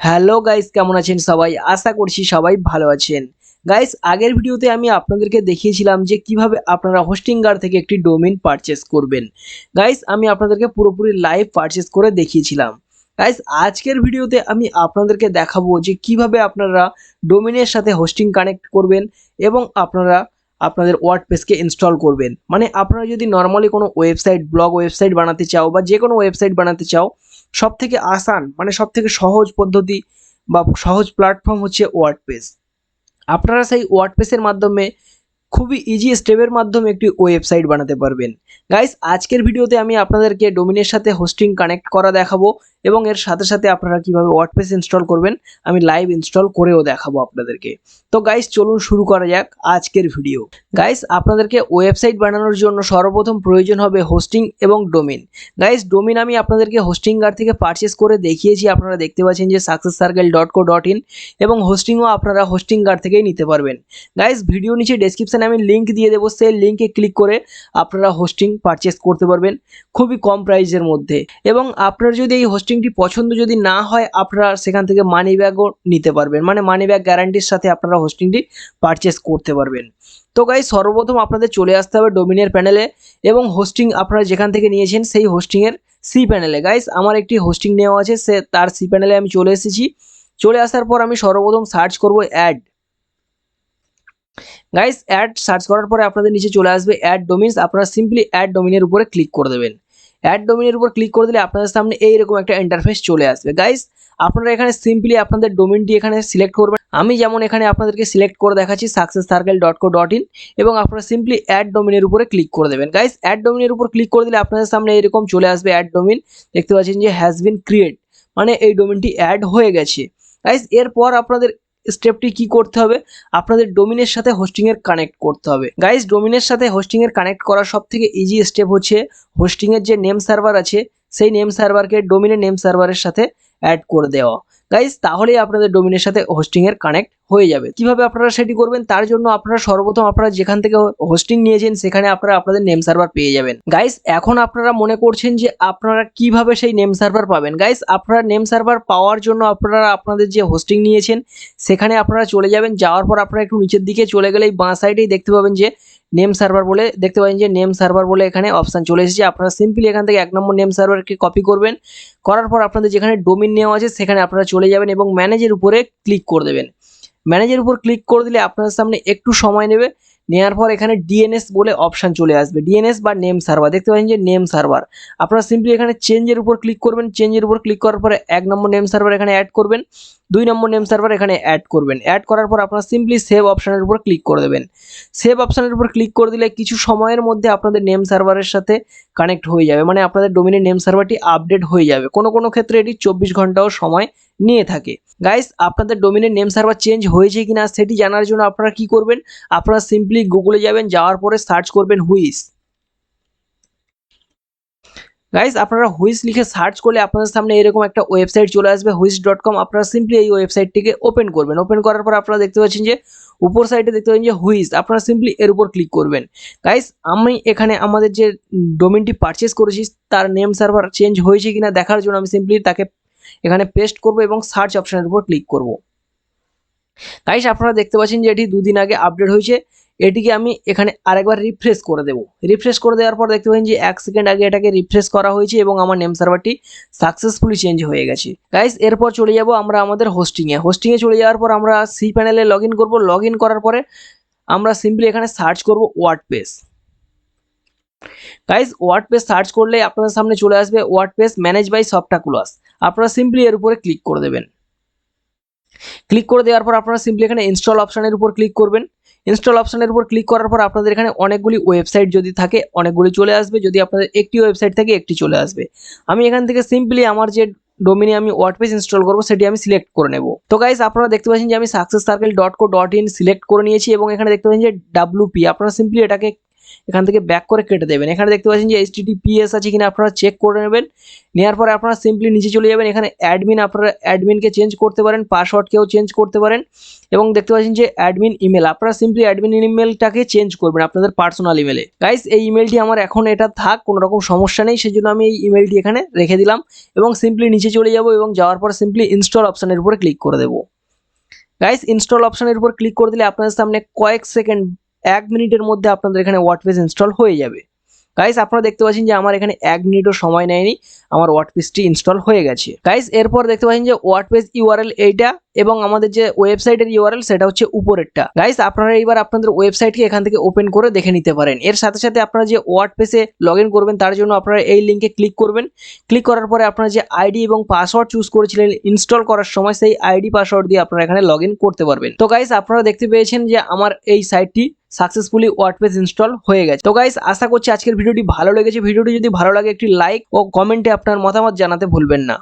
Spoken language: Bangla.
হ্যালো গাইস, কেমন আছেন সবাই? আশা করছি সবাই ভালো আছেন। গাইস, আগের ভিডিওতে আমি আপনাদেরকে দেখিয়েছিলাম যে কিভাবে আপনারা হোস্টিংগার থেকে একটি ডোমেইন পারচেজ করবেন। গাইস, আমি আপনাদেরকে পুরোপুরি লাইভ পারচেজ করে দেখিয়েছিলাম। গাইস, আজকের ভিডিওতে আমি আপনাদেরকে দেখাবো যে কিভাবে আপনারা ডোমেইনের সাথে হোস্টিং কানেক্ট করবেন এবং আপনারা আপনাদের ওয়ার্ডপ্রেসকে ইনস্টল করবেন। মানে আপনারা যদি নরমালি কোনো ওয়েবসাইট, ব্লগ ওয়েবসাইট বানাতে চাও বা যে কোনো ওয়েবসাইট বানাতে চাও, সবথেকে আসান মানে সবথেকে সহজ পদ্ধতি বা সহজ প্ল্যাটফর্ম হচ্ছে ওয়ার্ডপ্রেস। আপনারা সেই ওয়ার্ডপ্রেসের মাধ্যমে খুবই ইজি স্টেপের মাধ্যমে একটি ওয়েবসাইট বানাতে পারবেন। গাইস, আজকের ভিডিওতে আমি আপনাদেরকে ডোমেইনের সাথে হোস্টিং কানেক্ট করা দেখাবো এবং এর সাথে সাথে আপনারা কিভাবে ওয়ার্ডপ্রেস ইনস্টল করবেন আমি লাইভ ইনস্টল করেও দেখাবো আপনাদেরকে। তো গাইস, চলুন শুরু করা যাক আজকের ভিডিও। গাইস, আপনাদেরকে ওয়েবসাইট বানানোর জন্য সর্বপ্রথম প্রয়োজন হবে হোস্টিং এবং ডোমেইন। গাইস, ডোমেইন আমি আপনাদেরকে হোস্টিংগার থেকে পারচেজ করে দেখিয়েছি। আপনারা দেখতে পাচ্ছেন যে successcircle.co.in এবং হোস্টিংও আপনারা হোস্টিংগার থেকেই নিতে পারবেন। গাইস, ভিডিও নিচে ডেসক্রিপশনে আমি লিঙ্ক দিয়ে দেবো, সেই লিঙ্কে ক্লিক করে আপনারা হোস্টিং পারচেজ করতে পারবেন খুবই কম প্রাইসের মধ্যে। এবং আপনার যদি এই হোস্টিংটি পছন্দ যদি না হয়, আপনারা সেখান থেকে মানি ব্যাগও নিতে পারবেন, মানে মানি ব্যাগ গ্যারান্টির সাথে আপনারা হোস্টিংটি পারচেজ করতে পারবেন। তো গাইস, সর্বপ্রথম আপনাদের চলে আসতে হবে ডোমেইনের প্যানেলে এবং হোস্টিং আপনারা যেখান থেকে নিয়েছেন সেই হোস্টিংয়ের সি প্যানেলে। গাইস, আমার একটি হোস্টিং নেওয়া আছে, সে তার সি প্যানেলে আমি চলে এসেছি। চলে আসার পর আমি সর্বপ্রথম সার্চ করব অ্যাড। গাইস, অ্যাড সার্চ করার পরে আপনাদের নিচে চলে আসবে অ্যাড ডোমেইনস। আপনারা সিম্পলি অ্যাড ডোমেইনের উপরে ক্লিক করে দেবেন। অ্যাড ডোমেইনের উপর ক্লিক করে দিলে আপনাদের সামনে এইরকম একটা ইন্টারফেস চলে আসবে। গাইস, আপনারা এখানে সিম্পলি আপনাদের ডোমেইনটি এখানে সিলেক্ট করবেন। আমি যেমন এখানে আপনাদেরকে সিলেক্ট করে দেখাচ্ছি successcircle.co.in এবং আপনারা সিম্পলি অ্যাড ডোমেইনের উপরে ক্লিক করে দেবেন। গাইস, অ্যাড ডোমেইনের উপর ক্লিক করে দিলে আপনাদের সামনে এরকম চলে আসবে অ্যাড ডোমেইন। দেখতে পাচ্ছেন যে হ্যাজ বিন ক্রিয়েট, মানে এই ডোমেইনটি অ্যাড হয়ে গেছে। গাইস, এরপর আপনাদের স্টেপটি কি করতে হবে, আপনাদের ডোমেইনের সাথে হোস্টিং এর কানেক্ট করতে হবে। গাইস, ডোমেইনের সাথে হোস্টিং এর কানেক্ট করার সবথেকে ইজি স্টেপ হচ্ছে হোস্টিং এর যে নেম সার্ভার আছে সেই নেম সার্ভারকে ডোমেইনের নেম সার্ভারের সাথে অ্যাড করে দেওয়া। গাইস, তাহলেই আপনাদের ডোমেইনের সাথে হোস্টিং এর কানেক্ট হয়ে যাবে। কিভাবে আপনারা সেটি করবেন, তার জন্য আপনারা সর্বপ্রথম আপনারা যেখান থেকে হোস্টিং নিয়েছেন সেখানে আপনারা আপনাদের নেম সার্ভার পেয়ে যাবেন। গাইস, এখন আপনারা মনে করছেন যে আপনারা কিভাবে সেই নেম সার্ভার পাবেন। গাইস, আপনারা নেম সার্ভার পাওয়ার জন্য আপনারা আপনাদের যে হোস্টিং নিয়েছেন সেখানে আপনারা চলে যাবেন। যাওয়ার পর আপনারা একটু নিচের দিকে চলে গেলেই বাঁ সাইডেই দেখতে পাবেন যে নেম সার্ভার বলে, দেখতে পাবেন যে নেম সার্ভার বলে এখানে অপশান চলে এসেছে। আপনারা সিম্পলি এখান থেকে 1 নম্বর নেম সার্ভারকে কপি করবেন। করার পর আপনাদের যেখানে ডোমেইন নেওয়া আছে সেখানে আপনারা চলে যাবেন এবং ম্যানেজের উপরে ক্লিক করে দেবেন। ম্যানেজের উপর ক্লিক করে দিলে আপনাদের সামনে একটু সময় নেবে। নেওয়ার পর এখানে ডিএনএস বলে অপশান চলে আসবে, ডিএনএস বা নেম সার্ভার। দেখতে পাচ্ছেন যে নেম সার্ভার। আপনারা সিম্পলি এখানে চেঞ্জের উপর ক্লিক করবেন। চেঞ্জের উপর ক্লিক করার পরে 1 নম্বর নেম সার্ভার এখানে অ্যাড করবেন, 2 নম্বর নেম সার্ভার এখানে অ্যাড করবেন। অ্যাড করার পর আপনারা সিম্পলি সেভ অপশানের উপর ক্লিক করে দেবেন। সেভ অপশানের উপর ক্লিক করে দিলে কিছু সময়ের মধ্যে আপনাদের নেম সার্ভারের সাথে কানেক্ট হয়ে যাবে, মানে আপনাদের ডোমেইনের নেম সার্ভারটি আপডেট হয়ে যাবে। কোনো কোনো ক্ষেত্রে এটি 24 ঘন্টাও সময় নিয়ে থাকে। গাইস, আপনাদের ডোমেইনের নেম সার্ভার চেঞ্জ হয়েছে কিনা সেটি জানার জন্য আপনারা কি করবেন, আপনারা সিম্পলি গুগলে যাবেন, যাওয়ার পরে সার্চ করবেন হুইস। গাইস, আপনারা হুইস লিখে সার্চ করলে আপনাদের সামনে এরকম একটা ওয়েবসাইট চলে আসবে হুইস.com। আপনারা সিম্পলি এই ওয়েবসাইটটিকে ওপেন করবেন। ওপেন করার পর আপনারা দেখতে পাচ্ছেন যে উপর সাইডে দেখতে পাচ্ছেন যে হুইস, আপনারা সিম্পলি এর উপর ক্লিক করবেন। গাইস, আমি এখানে আমাদের যে ডোমেইনটি পারচেজ করেছি তার নেম সার্ভার চেঞ্জ হয়েছে কিনা দেখার জন্য আমি সিম্পলি তাকে এখানে পেস্ট করব এবং সার্চ অপশনের উপর ক্লিক করব। গাইস, আপনারা দেখতে পাচ্ছেন যে এটি 2 দিন আগে আপডেট হয়েছে। এটিকে আমি এখানে আরেকবার রিফ্রেশ করে দেব। রিফ্রেশ করে দেওয়ার পর দেখতে পাচ্ছেন যে 1 সেকেন্ড আগে এটাকে রিফ্রেশ করা হয়েছে এবং আমার নেম সার্ভারটি সাকসেসফুলি চেঞ্জ হয়ে গেছে। গাইস, এরপর চলে যাব আমরা আমাদের হোস্টিংয়ে চলে যাওয়ার পর আমরা সি প্যানেলে লগ ইন করবো। লগ ইন করার পরে আমরা সিম্পলি এখানে সার্চ করব ওয়ার্ডপ্রেস। গাইস, ওয়ার্ডপ্রেস সার্চ করলে আপনাদের সামনে চলে আসবে ওয়ার্ডপ্রেস ম্যানেজ বাই সফটক্লুয়াস। আপনারা সিম্পলি এর উপরে ক্লিক করে দেবেন। ক্লিক করে দেওয়ার পর আপনারা সিম্পলি এখানে ইনস্টল অপশনের উপর ক্লিক করবেন। ইনস্টল অপশনের উপর ক্লিক করার পর আপনাদের এখানে অনেকগুলি ওয়েবসাইট যদি থাকে অনেকগুলি চলে আসবে, যদি আপনাদের একটি ওয়েবসাইট থাকে একটি চলে আসবে। আমি এখান থেকে সিম্পলি আমার যে ডোমেইনে আমি ওয়ার্ডপ্রেস ইনস্টল করব সেটি আমি সিলেক্ট করে নেব। তো গাইস, আপনারা দেখতে পাচ্ছেন যে আমি successcircle.co.in সিলেক্ট করে নিয়েছি এবং এখানে দেখতে পাচ্ছেন যে WP। আপনারা সিম্পলি এটাকে এখান থেকে ব্যাক করে কেটে দেবেন। এখানে দেখতে পাচ্ছেন যে HTTPS আছে কিনা আপনারা চেক করে নেবেন। নেওয়ার পরে আপনারা সিম্পলি নিচে চলে যাবেন। এখানে অ্যাডমিন, আপনারা অ্যাডমিনকে চেঞ্জ করতে পারেন, পাসওয়ার্ডকেও চেঞ্জ করতে পারেন এবং দেখতে পাচ্ছেন যে অ্যাডমিন ইমেল, আপনারা সিম্পলি অ্যাডমিন ইমেলটাকে চেঞ্জ করবেন আপনাদের পার্সোনাল ইমেলে। গাইস এই ইমেলটি আমার এখন এটা থাক, কোনো রকম সমস্যা নেই, সেজন্য আমি এই ইমেলটি এখানে রেখে দিলাম এবং সিম্পলি নিচে চলে যাব এবং যাওয়ার পর সিম্পলি ইনস্টল অপশনের উপরে ক্লিক করে দেবো। গাইস ইনস্টল অপশনের উপর ক্লিক করে দিলে আপনাদের সামনে কয়েক সেকেন্ড, 1 মিনিটের মধ্যে আপনাদের এখানে ওয়ার্ডপ্রেস ইনস্টল হয়ে যাবে। গাইস আপনারা দেখতে পাচ্ছেন যে আমার এখানে 1 মিনিটও সময় নেয়নি, আমার ওয়ার্ডপ্রেসটি ইনস্টল হয়ে গেছে। গাইস এরপর দেখতে পাচ্ছেন যে ওয়ার্ডপ্রেস ইউআরএল এইটা এবং আমাদের যে ওয়েবসাইটের ইউআরএল সেটা হচ্ছে উপরেরটা। গাইস আপনারা এইবার আপনাদের ওয়েবসাইটকে এখান থেকে ওপেন করে দেখে নিতে পারেন। এর সাথে সাথে আপনারা যে ওয়ার্ডপ্রেসে লগইন করবেন তার জন্য আপনারা এই লিংকে ক্লিক করবেন। ক্লিক করার পরে আপনারা যে আইডি এবং পাসওয়ার্ড চুজ করেছিলেন ইনস্টল করার সময়, সেই আইডি পাসওয়ার্ড দিয়ে আপনারা এখানে লগইন করতে পারবেন। তো গাইস আপনারা দেখতে পেয়েছেন যে আমার এই সাইটটি সাকসেসফুলি ওয়ার্ডপ্রেস ইনস্টল হয়ে গেছে। তো গাইস আশা করছি আজকের ভিডিওটি ভালো লেগেছে। ভিডিওটি যদি ভালো লাগে একটি লাইক ও কমেন্টে আপনার মতামত জানাতে ভুলবেন না।